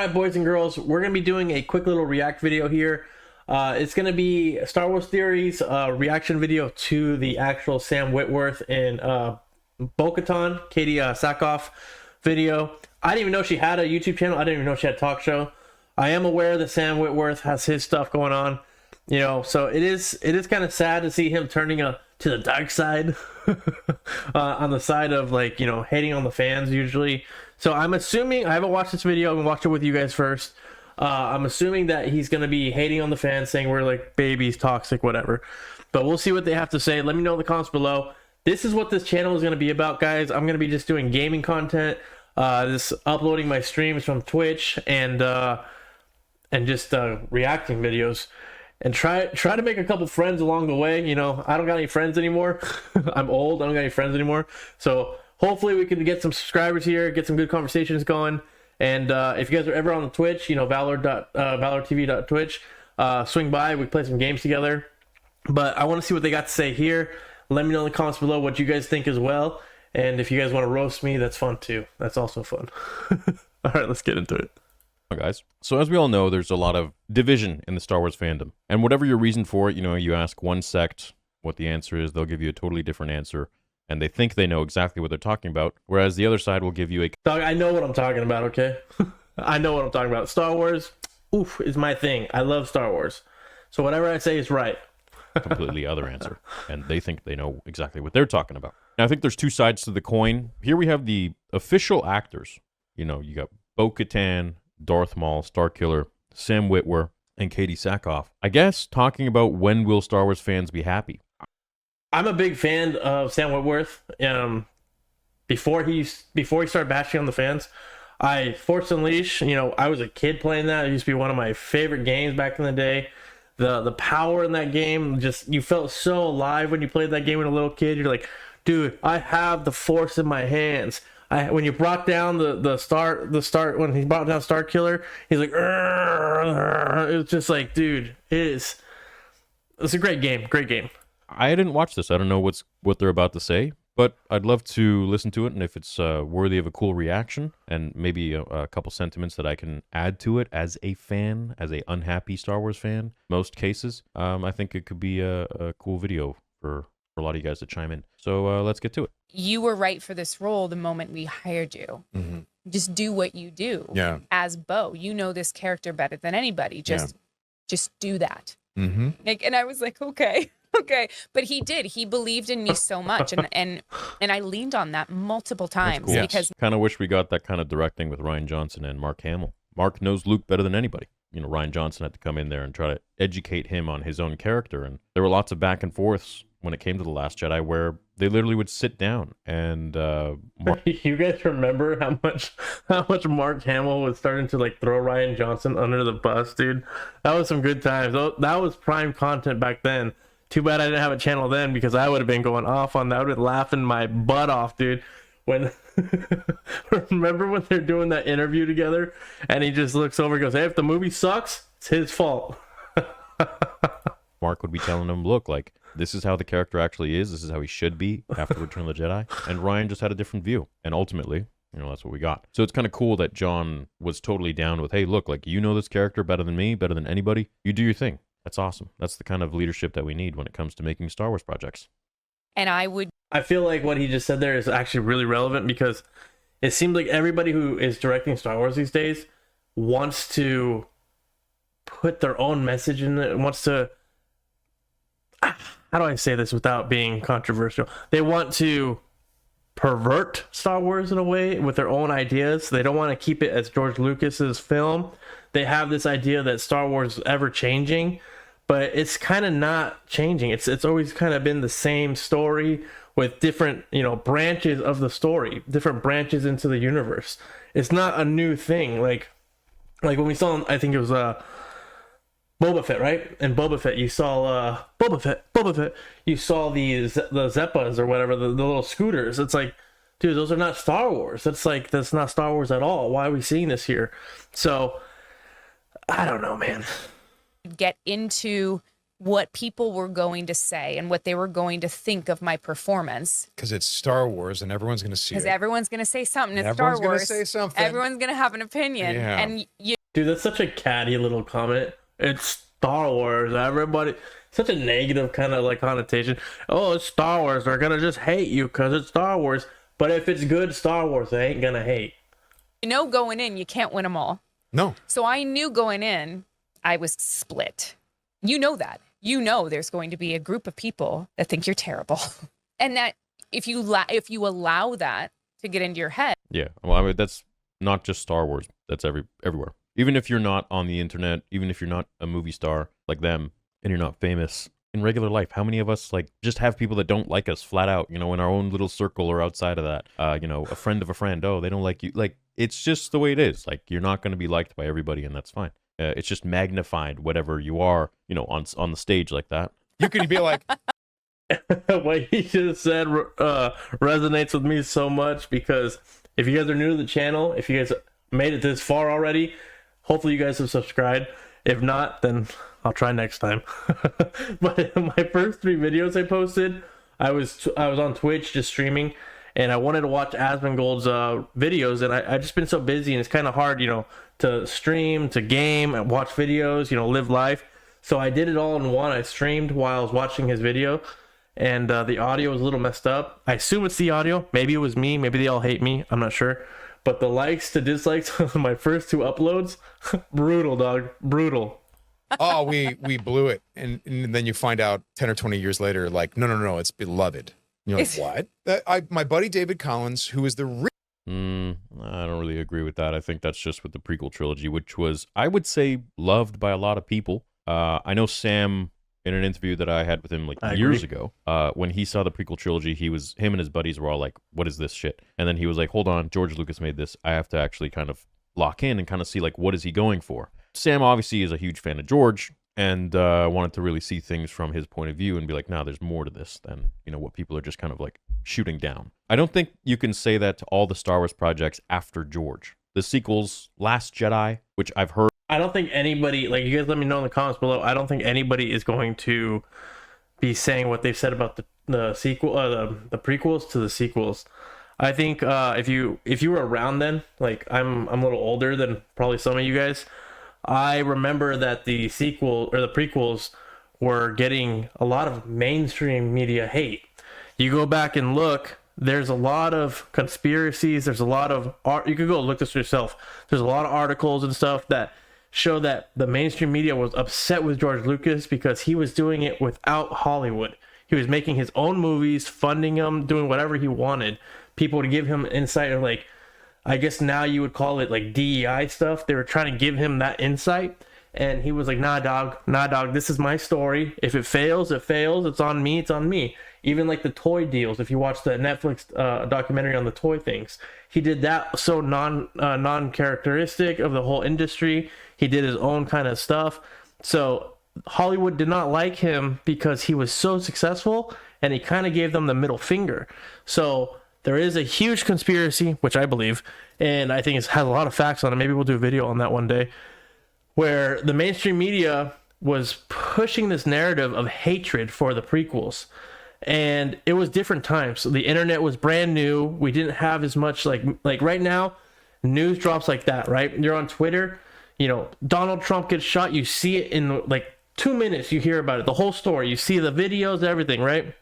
right, boys and girls, we're going to be doing a quick little react video here. It's going to be Star Wars Theories reaction video to the actual Sam Witwer and Bo-Katan, Katee Sackhoff video. I didn't even know she had a YouTube channel. I didn't even know she had a talk show. I am aware that Sam Witwer has his stuff going on, you know, so it is kind of sad to see him turning to the dark side on the side of, like, you know, hating on the fans usually. So I'm assuming, I haven't watched this video, I'm gonna watch it with you guys first. I'm assuming that he's gonna be hating on the fans, saying we're like babies, toxic, whatever. But we'll see what they have to say. Let me know in the comments below. This is what this channel is gonna be about, guys. I'm gonna be just doing gaming content, just uploading my streams from Twitch, and just reacting videos, and try to make a couple friends along the way. You know, I don't got any friends anymore. I'm old, I don't got any friends anymore. So hopefully we can get some subscribers here, get some good conversations going. And if you guys are ever on the Twitch, you know, VallordTV.twitch, swing by, we play some games together. But I want to see what they got to say here. Let me know in the comments below what you guys think as well. And if you guys want to roast me, that's fun too. That's also fun. All right, let's get into it. Guys, so as we all know, there's a lot of division in the Star Wars fandom, and whatever your reason for it, you know, you ask one sect what the answer is, they'll give you a totally different answer, and they think they know exactly what they're talking about, whereas the other side will give you a dog, I know what I'm talking about, okay? I know what I'm talking about. Star Wars, oof, is my thing. I love Star Wars, so whatever I say is right. completely other answer, and they think they know exactly what they're talking about. Now, I think there's two sides to the coin. Here we have the official actors. You know, you got Bo-Katan, Darth Maul, Starkiller, Sam Witwer, and Katee Sackhoff. I guess talking about when will Star Wars fans be happy. I'm a big fan of Sam Witwer. Before he started bashing on the fans, Force Unleashed, you know, I was a kid playing that. It used to be one of my favorite games back in the day. The power in that game, just, you felt so alive when you played that game when a little kid. You're like, dude, I have the Force in my hands. When you brought down the start when he brought down Starkiller, he's like, it was just like, dude, it's a great game, great game. I didn't watch this. I don't know what they're about to say, but I'd love to listen to it, and if it's worthy of a cool reaction and maybe a couple sentiments that I can add to it as a fan, as a unhappy Star Wars fan, most cases, I think it could be a cool video for a lot of you guys to chime in. So let's get to it. You were right for this role the moment we hired you. Mm-hmm. Just do what you do. Yeah. As Bo, you know this character better than anybody. Just do that. Mm-hmm. Like, and I was like, okay. But he did. He believed in me so much, and I leaned on that multiple times. Cool. Because kind of wish we got that kind of directing with Rian Johnson and Mark Hamill. Mark knows Luke better than anybody. You know, Rian Johnson had to come in there and try to educate him on his own character, and there were lots of back and forths when it came to The Last Jedi, where they literally would sit down and you guys remember how much Mark Hamill was starting to, like, throw Rian Johnson under the bus, dude? That was some good times. That was prime content back then. Too bad I didn't have a channel then, because I would have been going off on that. I would have been laughing my butt off, dude. When remember when they're doing that interview together and he just looks over and goes, hey, if the movie sucks, it's his fault. Mark would be telling him, look, like, this is how the character actually is. This is how he should be after Return of the Jedi. And Ryan just had a different view. And ultimately, you know, that's what we got. So it's kind of cool that John was totally down with, hey, look, like, you know this character better than me, better than anybody. You do your thing. That's awesome. That's the kind of leadership that we need when it comes to making Star Wars projects. and I feel like what he just said there is actually really relevant, because it seems like everybody who is directing Star Wars these days wants to put their own message in it, wants to, how do I say this without being controversial? They want to pervert Star Wars in a way with their own ideas. They don't want to keep it as George Lucas's film. They have this idea that Star Wars is ever changing, but it's kind of not changing. It's always kind of been the same story with different, you know, branches of the story, different branches into the universe. It's not a new thing. Like when we saw, I think it was Boba Fett, right? And Boba Fett, you saw Boba Fett. You saw the Zeppas or whatever, the little scooters. It's like, dude, those are not Star Wars. That's not Star Wars at all. Why are we seeing this here? So I don't know, man. get into what people were going to say and what they were going to think of my performance. Because it's Star Wars and everyone's going to see it. Because everyone's going to say something. It's Everyone's Star Wars. gonna say something. Everyone's going to have an opinion. Yeah. And you Dude, that's such a catty little comment. It's Star Wars. Everybody, such a negative kind of like connotation. Oh, it's Star Wars. They're gonna just hate you because it's Star Wars. But if it's good Star Wars, they ain't gonna hate. know going in, you can't win them all. No. So I knew going in, I was split. You know that. You know there's going to be a group of people that think you're terrible. And that if you allow that to get into your head. Yeah. Well, I mean, that's not just Star Wars. That's everywhere. Even if you're not on the internet, even if you're not a movie star like them and you're not famous in regular life, how many of us like just have people that don't like us flat out, you know, in our own little circle or outside of that, you know, a friend of a friend. Oh, they don't like you. Like, it's just the way it is. Like, you're not going to be liked by everybody, and that's fine. It's just magnified whatever you are, you know, on the stage like that. You could be like, What he just said resonates with me so much, because if you guys are new to the channel, if you guys made it this far already, hopefully you guys have subscribed. If not, then I'll try next time. But my first 3 videos I posted, I was on Twitch just streaming, and I wanted to watch Asmongold's videos, and I just been so busy, and it's kind of hard, you know, to stream, to game, and watch videos, you know, live life. So I did it all in one. I streamed while I was watching his video, and the audio was a little messed up. I assume it's the audio. Maybe it was me. Maybe they all hate me. I'm not sure. But the likes to dislikes on my first 2 uploads, brutal, dog. Brutal. oh, we blew it. And then you find out 10 or 20 years later, like, no, it's beloved. You're like, what? My buddy David Collins, who is the I don't really agree with that. I think that's just with the prequel trilogy, which was, I would say, loved by a lot of people. I know Sam, in an interview that I had with him like years ago, when he saw the prequel trilogy, him and his buddies were all like, what is this shit? And then he was like, hold on, George Lucas made this. I have to actually kind of lock in and kind of see like, what is he going for? Sam obviously is a huge fan of George, and wanted to really see things from his point of view and be like, nah, there's more to this than, you know, what people are just kind of like shooting down. I don't think you can say that to all the Star Wars projects after George. The sequels, Last Jedi, which I've heard. I don't think anybody, like, you guys let me know in the comments below, I don't think anybody is going to be saying what they've said about the sequel, the prequels to the sequels. I think if you were around then, like I'm a little older than probably some of you guys, I remember that the sequel or the prequels were getting a lot of mainstream media hate. You go back and look, there's a lot of conspiracies, there's a lot of art. You could go look this yourself. There's a lot of articles and stuff that show that the mainstream media was upset with George Lucas because he was doing it without Hollywood. He was making his own movies, funding them, doing whatever he wanted. People would give him insight, or like, I guess now you would call it like DEI stuff. They were trying to give him that insight, and he was like, nah dog, this is my story. If it fails, it fails. It's on me. Even like the toy deals, if you watch the Netflix documentary on the toy things, he did that so non-characteristic of the whole industry. He did his own kind of stuff. So Hollywood did not like him because he was so successful, and he kind of gave them the middle finger. So there is a huge conspiracy, which I believe, and I think it has a lot of facts on it. Maybe we'll do a video on that one day, where the mainstream media was pushing this narrative of hatred for the prequels. And it was different times. The internet was brand new. We didn't have as much like right now, news drops like that, right? You're on Twitter, you know, Donald Trump gets shot. You see it in like 2 minutes. You hear about it, the whole story. You see the videos, everything, right?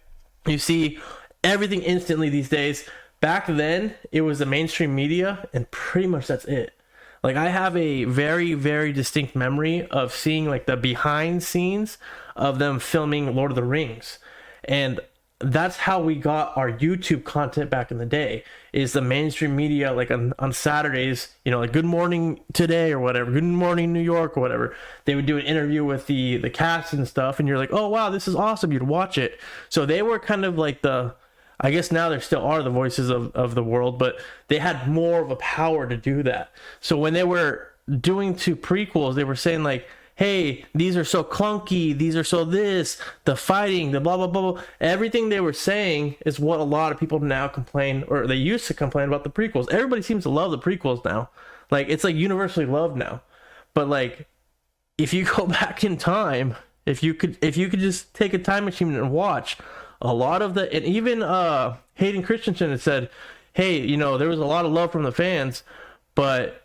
You see everything instantly these days. Back then, it was the mainstream media, and pretty much that's it. Like, I have a very, very distinct memory of seeing like the behind scenes of them filming Lord of the Rings. And that's how we got our YouTube content back in the day, is the mainstream media, like on Saturdays, you know, like Good Morning Today or whatever, Good Morning New York or whatever. They would do an interview with the cast and stuff, and you're like, oh wow, this is awesome, you'd watch it. So they were kind of like I guess now there still are the voices of the world, but they had more of a power to do that. So when they were doing 2 prequels, they were saying like, hey, these are so clunky, these are so this, the fighting, the blah, blah, blah, blah. Everything they were saying is what a lot of people now complain, or they used to complain about the prequels. Everybody seems to love the prequels now. Like, it's like universally loved now. But like, if you go back in time, If you could just take a time machine and watch a lot of the, and even Hayden Christensen had said, hey, you know, there was a lot of love from the fans, but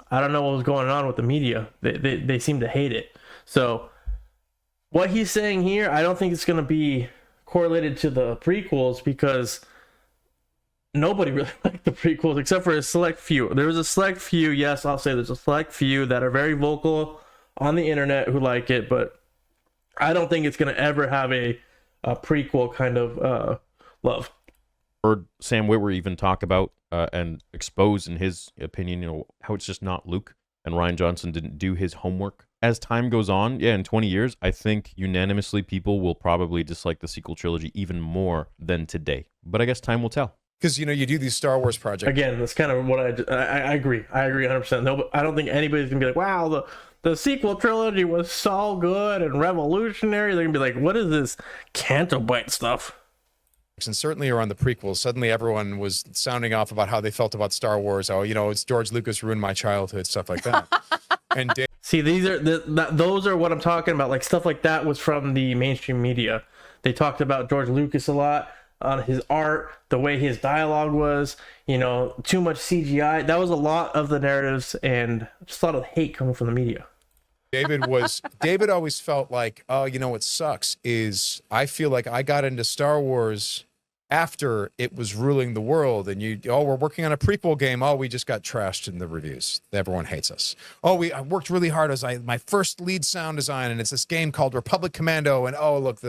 I don't know what was going on with the media. They seem to hate it. So what he's saying here, I don't think it's going to be correlated to the prequels, because nobody really liked the prequels except for a select few. There was a select few, yes, I'll say there's a select few that are very vocal on the internet who like it, but I don't think it's going to ever have a prequel kind of love. Heard Sam Witwer even talk about and expose, in his opinion, you know, how it's just not Luke, and Rian Johnson didn't do his homework. As time goes on, in 20 years, I think unanimously people will probably dislike the sequel trilogy even more than today. But I guess time will tell. Because, you know, you do these Star Wars projects. Again, that's kind of what I agree. I agree 100%. No, I don't think anybody's going to be like, wow, the sequel trilogy was so good and revolutionary. They're going to be like, what is this Canto Bite stuff? And certainly around the prequels, suddenly everyone was sounding off about how they felt about Star Wars. Oh, you know, it's George Lucas ruined my childhood, stuff like that. And see, these are those are what I'm talking about. Like, stuff like that was from the mainstream media. They talked about George Lucas a lot, on his art, the way his dialogue was, you know, too much CGI. That was a lot of the narratives, and just a lot of hate coming from the media. David always felt like, oh, you know what sucks is I feel like I got into Star Wars after it was ruling the world, and we're working on a prequel game. Oh, we just got trashed in the reviews. Everyone hates us. Oh, I worked really hard as my first lead sound design, and it's this game called Republic Commando, and oh, look,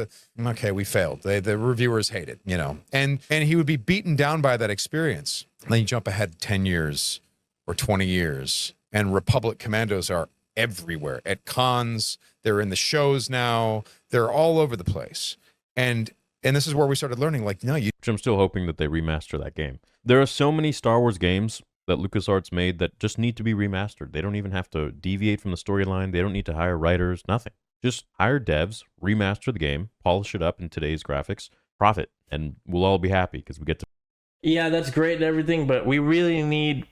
okay, we failed. The reviewers hate it, you know. And he would be beaten down by that experience. And then you jump ahead 10 years or 20 years, and Republic Commandos are everywhere at cons. They're in the shows now. They're all over the place. And this is where we started learning, like, no, I'm still hoping that they remaster that game. There are so many Star Wars games that LucasArts made that just need to be remastered. They don't even have to deviate from the storyline. They don't need to hire writers, nothing. Just hire devs, remaster the game, polish it up in today's graphics, profit, and we'll all be happy because we get to... Yeah, that's great and everything, but we really need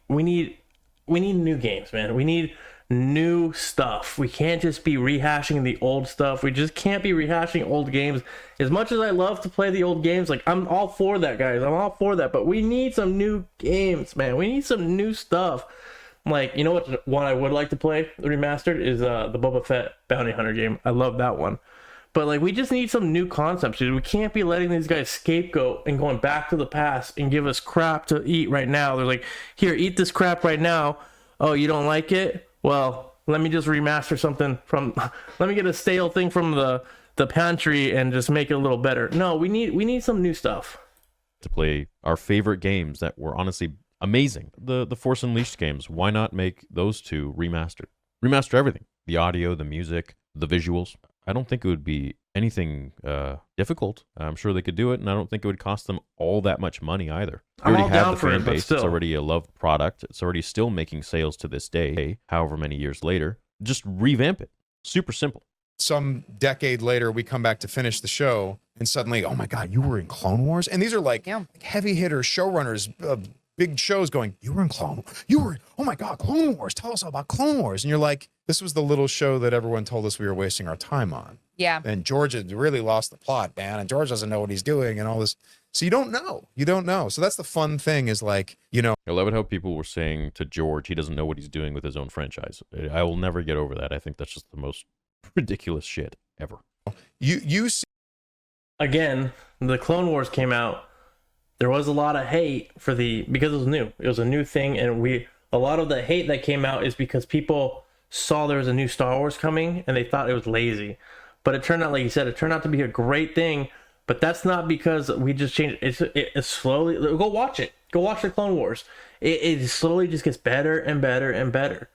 new games, man. We need new stuff. We can't just be rehashing the old stuff. We just can't be rehashing old games. As much as I love to play the old games, like, I'm all for that, guys. I'm all for that, but we need some new games, man. We need some new stuff. Like, you know what one I would like to play remastered is the Boba Fett Bounty Hunter game. I love that one. But, like, we just need some new concepts, dude. We can't be letting these guys scapegoat and going back to the past and give us crap to eat right now. They're like, here, eat this crap right now. Oh, you don't like it? Well, let me just remaster something let me get a stale thing from the pantry and just make it a little better. No, we need some new stuff. To play our favorite games that were honestly amazing. The Force Unleashed games, why not make those two remastered? Remaster everything. The audio, the music, the visuals. I don't think it would be anything difficult. I'm sure they could do it, and I don't think it would cost them all that much money either. They already have the fan base. It's already a loved product. It's already still making sales to this day, however many years later. Just revamp it. Super simple. Some decade later, we come back to finish the show, and suddenly, oh my God, you were in Clone Wars? And these are like heavy hitter showrunners of big shows going, you were in Clone Wars? You were, oh my God, Clone Wars. Tell us all about Clone Wars. And you're like, this was the little show that everyone told us we were wasting our time on. Yeah. And George had really lost the plot, man. And George doesn't know what he's doing and all this. So you don't know. You don't know. So that's the fun thing is like, you know. I love it how people were saying to George, he doesn't know what he's doing with his own franchise. I will never get over that. I think that's just the most ridiculous shit ever. You see. Again, the Clone Wars came out. There was a lot of hate because it was new. It was a new thing. And a lot of the hate that came out is because people saw there was a new Star Wars coming and they thought it was lazy. But it turned out, like you said, it turned out to be a great thing. But that's not because we just changed it. It's slowly. Go watch it. Go watch the Clone Wars. It slowly just gets better and better and better.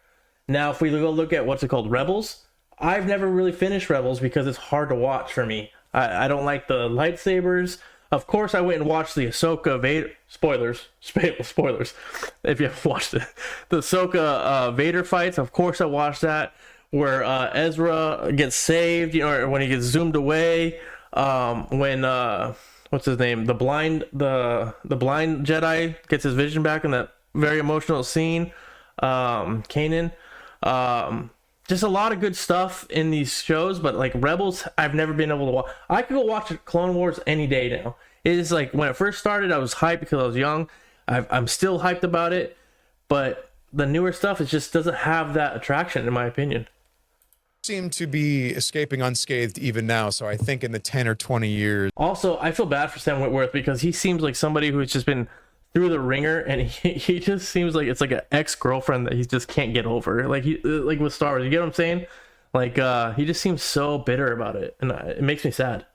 Now, if we go look at what's it called, Rebels, I've never really finished Rebels because it's hard to watch for me. I don't like the lightsabers. Of course, I went and watched the Ahsoka Vader spoilers. If you haven't watched it, the Ahsoka Vader fights. Of course, I watched that where Ezra gets saved, you know, or when he gets zoomed away. When what's his name? The blind Jedi gets his vision back in that very emotional scene. Kanan. just a lot of good stuff in these shows, but like Rebels, I've never been able to watch. I could go watch Clone Wars any day now. It is like when it first started, I was hyped because I was young. I'm still hyped about it, but the newer stuff, it just doesn't have that attraction, in my opinion. Seem to be escaping unscathed even now, so I think in the 10 or 20 years. Also, I feel bad for Sam Witwer because he seems like somebody who's just been through the ringer, and he just seems like it's like an ex-girlfriend that he just can't get over. Like with Star Wars, you get what I'm saying? Like he just seems so bitter about it, and it makes me sad.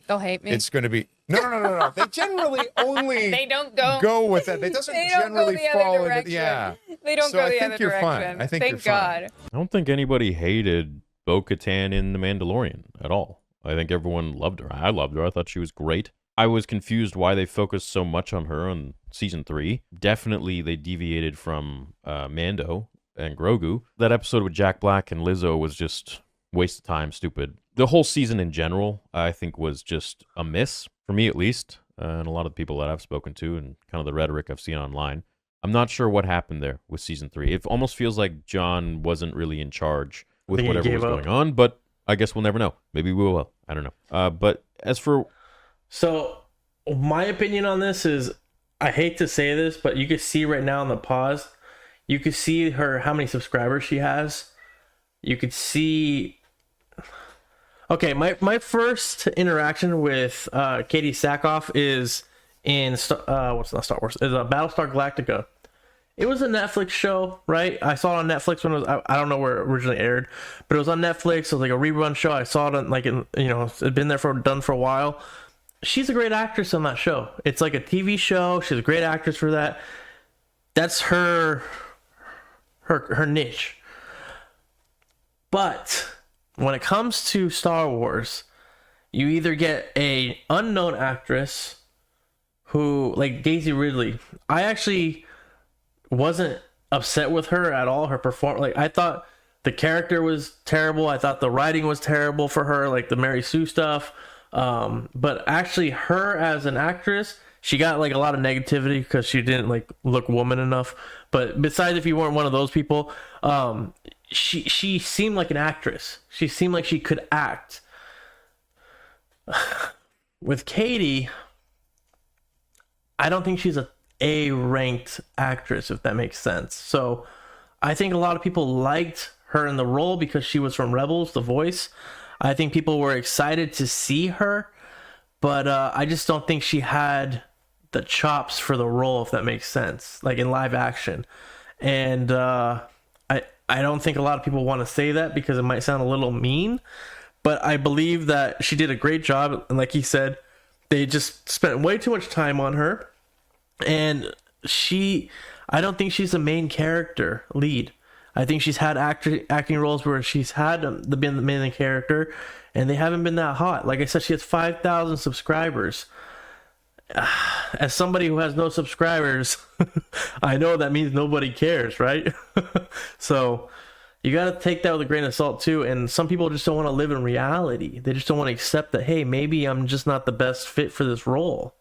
They'll hate me. It's going to be no. They generally only they don't go with that. They doesn't generally fall into yeah. They don't So go I the think other you're direction. fine. I think Thank you're fine. God. I don't think anybody hated Bo-Katan in The Mandalorian at all. I think everyone loved her. I loved her. I thought she was great. I was confused why they focused so much on her on season 3. Definitely they deviated from Mando and Grogu. That episode with Jack Black and Lizzo was just waste of time, stupid. The whole season in general, I think, was just a miss, for me at least, and a lot of the people that I've spoken to and kind of the rhetoric I've seen online. I'm not sure what happened there with season 3. It almost feels like John wasn't really in charge with whatever was going on, but I guess we'll never know. Maybe we will. I don't know. But as for... So, my opinion on this is, I hate to say this, but you can see right now in the pause, you can see how many subscribers she has. You could see... Okay, my first interaction with Katee Sackhoff is in what's not Star Wars? Is Battlestar Galactica. It was a Netflix show, right? I saw it on Netflix when it was. I don't know where it originally aired, but it was on Netflix. It was like a rerun show. I saw it on, like in, you know, it's been there done for a while. She's a great actress on that show. It's like a TV show. She's a great actress for that. That's her niche. But when it comes to Star Wars, you either get a unknown actress who, like Daisy Ridley. I actually wasn't upset with her at all. Her performance, like, I thought the character was terrible. I thought the writing was terrible for her, like the Mary Sue stuff. But actually, her as an actress, she got like a lot of negativity because she didn't like look woman enough. But besides, if you weren't one of those people, she seemed like an actress. She seemed like she could act. With Katee, I don't think she's a ranked actress, if that makes sense. So I think a lot of people liked her in the role because she was from Rebels, the voice. I think people were excited to see her, but I just don't think she had the chops for the role, if that makes sense, like in live action. And I don't think a lot of people want to say that because it might sound a little mean, but I believe that she did a great job. And like he said, they just spent way too much time on her. And I don't think she's the main character lead. I think she's had acting roles where she's had been the main character, and they haven't been that hot. Like I said, she has 5,000 subscribers. As somebody who has no subscribers, I know that means nobody cares, right? So you got to take that with a grain of salt too. And some people just don't want to live in reality. They just don't want to accept that, hey, maybe I'm just not the best fit for this role.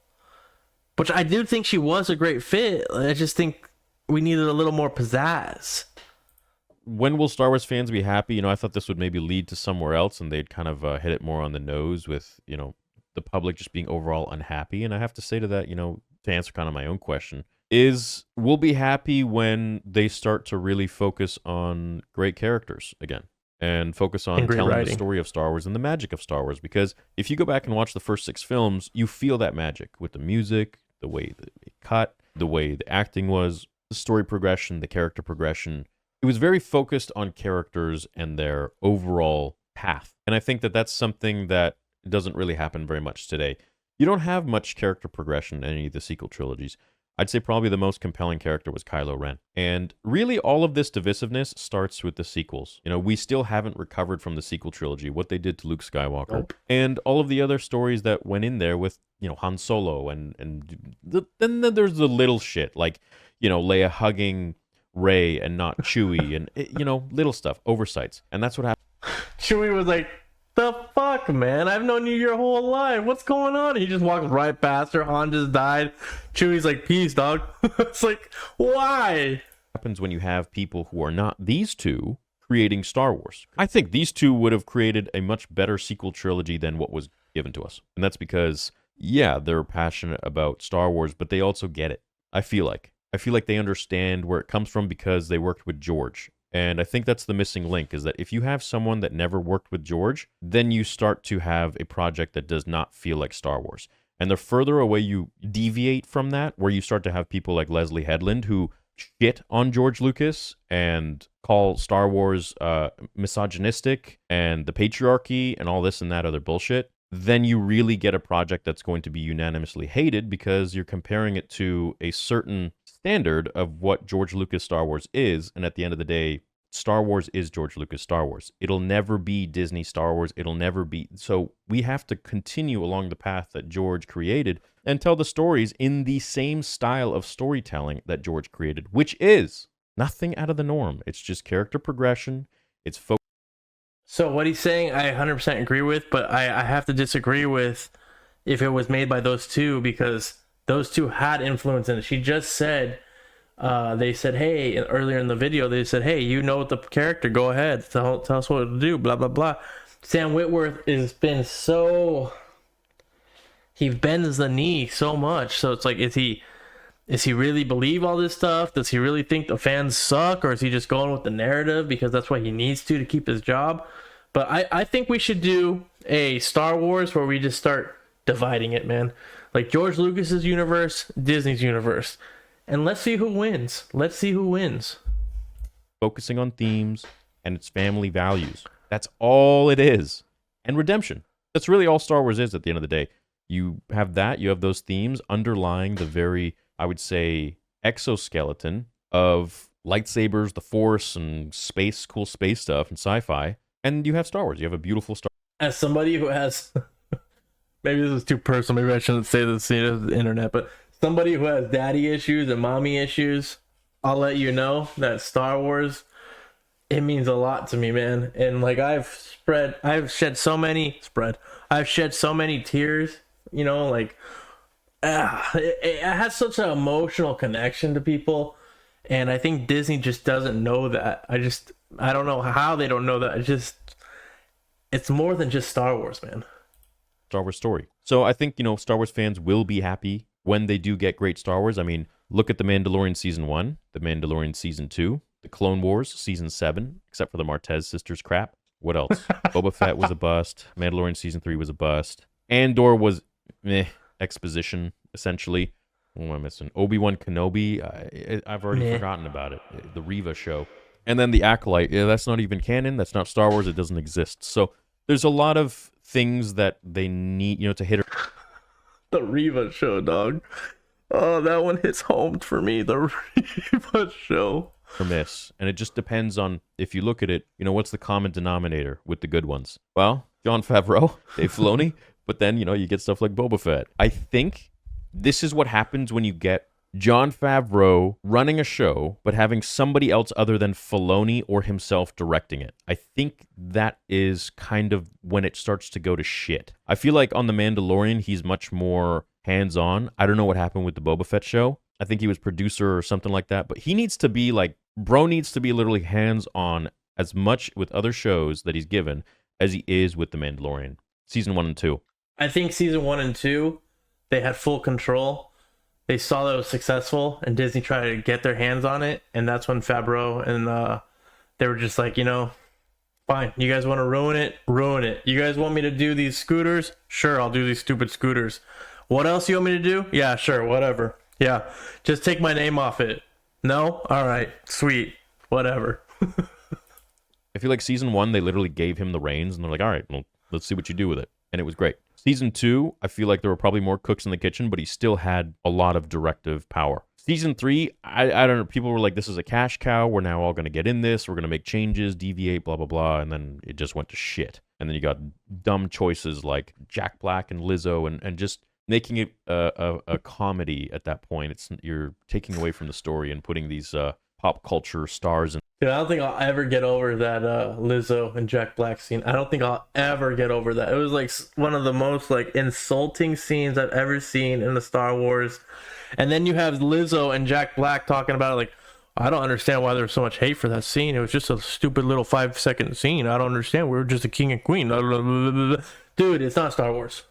Which I do think she was a great fit. I just think we needed a little more pizzazz. When will Star Wars fans be happy? You know, I thought this would maybe lead to somewhere else, and they'd kind of hit it more on the nose with, you know, the public just being overall unhappy. And I have to say to that, you know, to answer kind of my own question, is we'll be happy when they start to really focus on great characters again and focus on telling writing. The story of Star Wars and the magic of Star Wars. Because if you go back and watch the first 6 films, you feel that magic with the music, the way that it cut, the way the acting was, the story progression, the character progression. It was very focused on characters and their overall path. And I think that that's something that doesn't really happen very much today. You don't have much character progression in any of the sequel trilogies. I'd say probably the most compelling character was Kylo Ren. And really all of this divisiveness starts with the sequels. You know, we still haven't recovered from the sequel trilogy, what they did to Luke Skywalker. Nope. And all of the other stories that went in there with, you know, Han Solo then there's the little shit like, you know, Leia hugging Rey and not Chewie and, you know, little stuff, oversights. And that's what happened. Chewie was like, the fuck, man? I've known you your whole life. What's going on? He just walks right past her. Han just died. Chewie's like, peace, dog. It's like, why? Happens when you have people who are not these two creating Star Wars. I think these two would have created a much better sequel trilogy than what was given to us. And that's because, yeah, they're passionate about Star Wars, but they also get it. I feel like they understand where it comes from because they worked with George. And I think that's the missing link, is that if you have someone that never worked with George, then you start to have a project that does not feel like Star Wars. And the further away you deviate from that, where you start to have people like Leslie Headland who shit on George Lucas and call Star Wars misogynistic and the patriarchy and all this and that other bullshit, then you really get a project that's going to be unanimously hated because you're comparing it to a certain standard of what George Lucas Star Wars is. And at the end of the day, Star Wars is George Lucas Star Wars. It'll never be Disney Star Wars. It'll never be. So we have to continue along the path that George created and tell the stories in the same style of storytelling that George created, which is nothing out of the norm. It's just character progression. It's So what he's saying, I 100% agree with, but I have to disagree with if it was made by those two, because those two had influence in it. She just said, they said, hey, earlier in the video, they said, hey, you know the character, go ahead, tell us what to do, blah, blah, blah. Sam Witwer has been so, he bends the knee so much. So it's like, is he really believe all this stuff? Does he really think the fans suck? Or is he just going with the narrative because that's what he needs to keep his job? But I think we should do a Star Wars where we just start dividing it, man. Like George Lucas's universe, Disney's universe. And let's see who wins. Let's see who wins. focusing on themes and its family values. That's all it is. And redemption. That's really all Star Wars is at the end of the day. You have that, you have those themes underlying the very, I would say, exoskeleton of lightsabers, the Force, and space, cool space stuff, and sci-fi. And you have Star Wars. You have a beautiful Star As somebody who has, maybe this is too personal, maybe I shouldn't say this on the internet, but somebody who has daddy issues and mommy issues, I'll let you know that Star Wars, it means a lot to me, man. And like I've shed so many tears, you know, like it has such an emotional connection to people. And I think Disney just doesn't know that. I don't know how they don't know that. It's more than just Star Wars, man. Star Wars story. So I think, Star Wars fans will be happy when they do get great Star Wars. I mean, look at The Mandalorian Season 1, The Mandalorian Season 2, The Clone Wars Season 7, except for the Martez sisters crap. What else? Boba Fett was a bust. Mandalorian Season 3 was a bust. Andor was exposition, essentially. What am I missing? Obi-Wan Kenobi. I've already forgotten about it. The Reva show. And then The Acolyte. Yeah, that's not even canon. That's not Star Wars. It doesn't exist. So there's a lot of things that they need, to hit. The Reva show, dog. Oh, that one hits home for me. The Reva show. Or miss. And it just depends on, if you look at it, what's the common denominator with the good ones? Well, Jon Favreau, Dave Filoni, but then, you get stuff like Boba Fett. I think this is what happens when you get Jon Favreau running a show, but having somebody else other than Filoni or himself directing it. I think that is kind of when it starts to go to shit. I feel like on The Mandalorian, he's much more hands-on. I don't know what happened with the Boba Fett show. I think he was producer or something like that, but he needs to be bro needs to be literally hands-on as much with other shows that he's given as he is with The Mandalorian. Season 1 and 2. I think season 1 and 2, they had full control. They saw that it was successful, and Disney tried to get their hands on it, and that's when Favreau and they were just like, fine, you guys want to ruin it? Ruin it. You guys want me to do these scooters? Sure, I'll do these stupid scooters. What else you want me to do? Yeah, sure, whatever. Yeah, just take my name off it. No? All right, sweet, whatever. I feel like season 1, they literally gave him the reins, and they're like, all right, well, let's see what you do with it. And it was great. Season 2, I feel like there were probably more cooks in the kitchen, but he still had a lot of directive power. Season 3, I don't know, people were like, this is a cash cow, we're now all going to get in this, we're going to make changes, deviate, blah, blah, blah, and then it just went to shit. And then you got dumb choices like Jack Black and Lizzo, and just making it a comedy at that point. You're taking away from the story and putting these pop culture stars in. Dude, I don't think I'll ever get over that Lizzo and Jack Black scene. I don't think I'll ever get over that. It was like one of the most insulting scenes I've ever seen in the Star Wars. And then you have Lizzo and Jack Black talking about it like, I don't understand why there's so much hate for that scene. It was just a stupid little 5-second scene. I don't understand. We were just a king and queen. Dude, it's not Star Wars.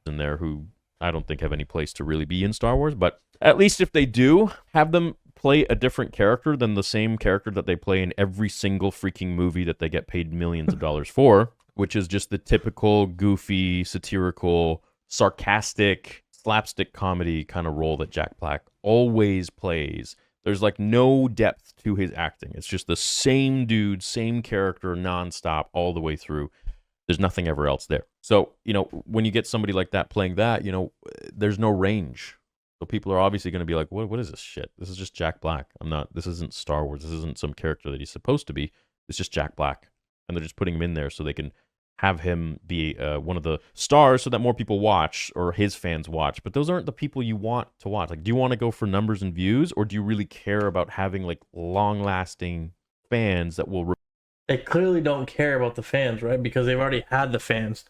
In there who I don't think have any place to really be in Star Wars, but at least if they do, have them play a different character than the same character that they play in every single freaking movie that they get paid millions of dollars for, which is just the typical goofy, satirical, sarcastic, slapstick comedy kind of role that Jack Black always plays. There's like no depth to his acting. It's just the same dude, same character, nonstop all the way through. There's nothing ever else there. So, you know, when you get somebody like that playing that, you know, there's no range. So people are obviously going to be like, what is this shit? This is just Jack Black. This isn't Star Wars. This isn't some character that he's supposed to be. It's just Jack Black. And they're just putting him in there so they can have him be one of the stars so that more people watch or his fans watch. But those aren't the people you want to watch. Like, do you want to go for numbers and views, or do you really care about having like long-lasting fans that will... They clearly don't care about the fans, right? Because they've already had the fans.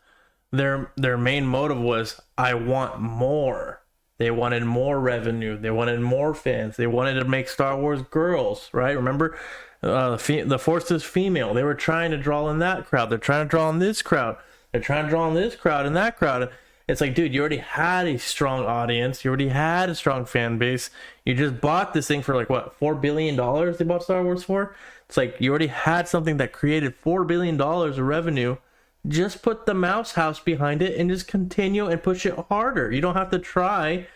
Their main motive was, I want more. They wanted more revenue. They wanted more fans. They wanted to make Star Wars girls, right? Remember, the Force is female. They were trying to draw in that crowd. They're trying to draw in this crowd. They're trying to draw in this crowd and that crowd. It's like, dude, you already had a strong audience. You already had a strong fan base. You just bought this thing for like, what, $4 billion they bought Star Wars for? It's like you already had something that created $4 billion of revenue. Just put the mouse house behind it and just continue and push it harder. You don't have to try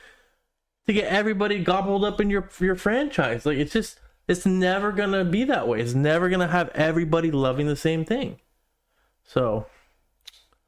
to get everybody gobbled up in your franchise. Like, it's never gonna be that way. It's never gonna have everybody loving the same thing. So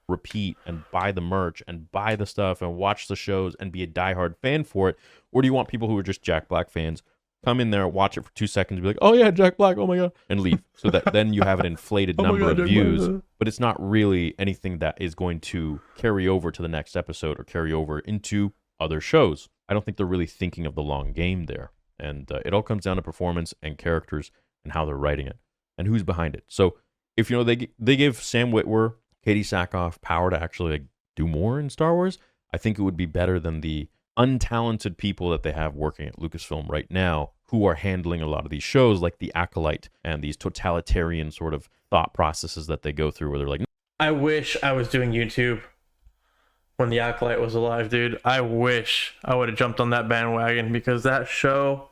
repeat and buy the merch and buy the stuff and watch the shows and be a diehard fan for it? Or do you want people who are just Jack Black fans come in there, watch it for 2 seconds, and be like, oh yeah, Jack Black, oh my god, and leave? So that then you have an inflated number of views, but it's not really anything that is going to carry over to the next episode or carry over into other shows. I don't think they're really thinking of the long game there. And it all comes down to performance and characters and how they're writing it and who's behind it. So if, you know, they give Sam Witwer, Katee Sackhoff power to actually like do more in Star Wars, I think it would be better than the untalented people that they have working at Lucasfilm right now who are handling a lot of these shows, like The Acolyte and these totalitarian sort of thought processes that they go through where they're like, I wish I was doing YouTube when The Acolyte was alive, dude. I wish I would have jumped on that bandwagon, because that show,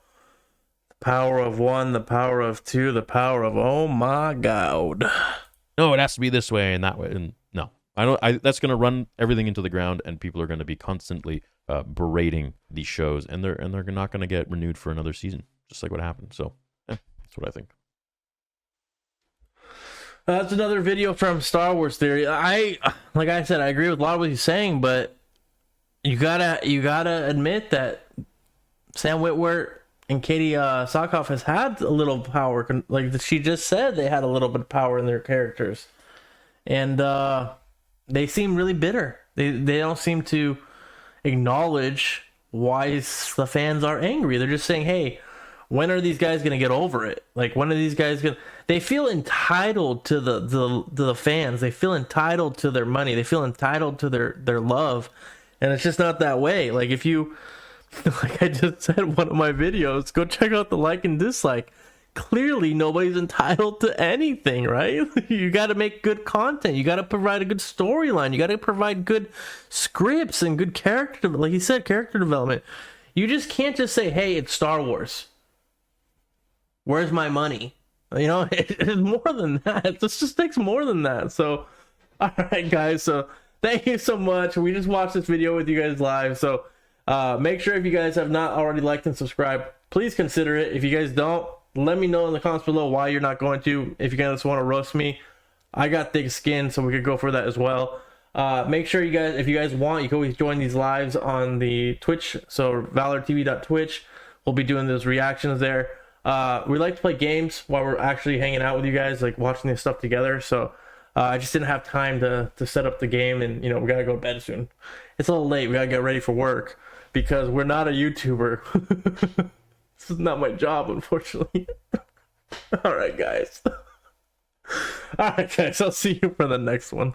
the power of one, the power of two, the power of, oh my god. no, it has to be this way and that way. And no, that's going to run everything into the ground, and people are going to be constantly berating these shows, and they're not going to get renewed for another season, just like what happened. So that's what I think. That's another video from Star Wars Theory. Like I said, I agree with a lot of what he's saying, but you gotta admit that Sam Witwer and Katee Sackhoff has had a little power. Like she just said, they had a little bit of power in their characters, and they seem really bitter. They don't seem to acknowledge why the fans are angry. They're just saying, hey, when are these guys gonna get over it? Like, when are these guys gonna... They feel entitled to the fans. They feel entitled to their money. They feel entitled to their love, and it's just not that way. Like, if you, like I just said in one of my videos, go check out the like and dislike. Clearly, nobody's entitled to anything, right? You got to make good content. You got to provide a good storyline. You got to provide good scripts and good character, like he said, character development. You just can't just say, hey, it's Star Wars. Where's my money? You know, it's more than that. This just takes more than that. So, all right, guys. So, thank you so much. We just watched this video with you guys live. So, make sure if you guys have not already liked and subscribed, please consider it. If you guys don't, let me know in the comments below why you're not going to. If you guys want to roast me, I got thick skin, so we could go for that as well. Make sure you guys, if you guys want, you can always join these lives on the Twitch. So, VallordTV.twitch. We'll be doing those reactions there. We like to play games while we're actually hanging out with you guys, like watching this stuff together. So I just didn't have time to set up the game, and you know, we gotta go to bed soon. It's a little late. We gotta get ready for work because we're not a YouTuber. This is not my job, unfortunately. All right, guys. All right, guys. I'll see you for the next one.